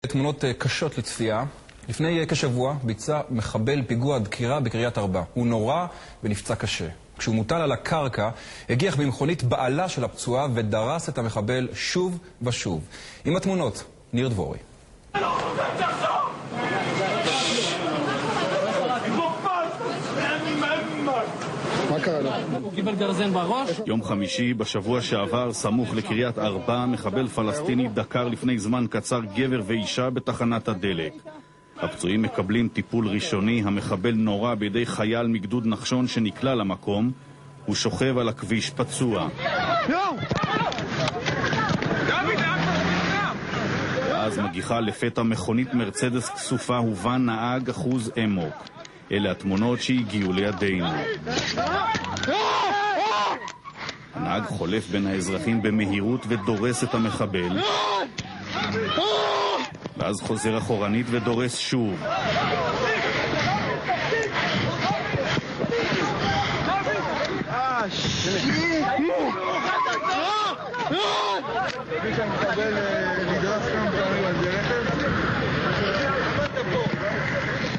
תמונות קשות לצפייה. לפני כשבוע ביצע מחבל פיגוע דקירה בקריית ארבע. הוא נורא ונפצע קשה. כשהוא מוטל על הקרקע, הגיח במכונית בעלה של הפצועה ודרס את המחבל שוב ושוב. עם התמונות, ניר דבורי. הוא קיבל גרזן בראש. יום חמישי בשבוע שעבר, סמוך לקריית ארבע, מחבל פלסטיני דקר לפני זמן קצר גבר ואישה בתחנת הדלק. הפצועים מקבלים טיפול ראשוני. המחבל נורה בידי חייל מגדוד נחשון שנקלע למקום. הוא שוכב על הכביש פצוע. אז מגיחה לפתע מכונית מרצדס כסופה ובה נהג אחוז אמוק. אלה התמונות שהגיעו לידינו. הנהג חולף בין האזרחים במהירות ודורס את המחבל, ואז חוזר אחורנית ודורס שוב.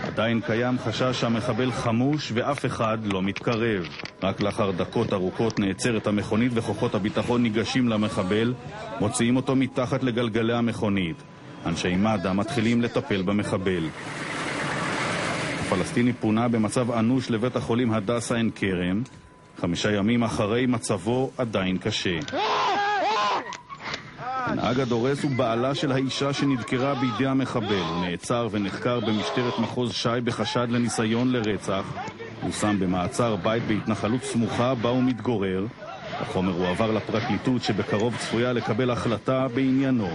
עדיין קיים חשש שהמחבל חמוש ואף אחד לא מתקרב. רק לאחר דקות ארוכות נעצרת המכונית וכוחות הביטחון ניגשים למחבל, מוציאים אותו מתחת לגלגלי המכונית. אנשי מד"א מתחילים לטפל במחבל. הפלסטיני פונה במצב אנוש לבית החולים הדסה עין כרם. 5 ימים אחרי מצבו עדיין קשה. הנהג הדורס הוא בעלה של האישה שנדקרה בידי המחבל. הוא נעצר ונחקר במשטרת מחוז ש"י בחשד לניסיון לרצח. הוא שם במעצר בית בהתנחלות סמוכה בה הוא מתגורר. החומר הועבר לפרקליטות שבקרוב צפויה לקבל החלטה בעניינו.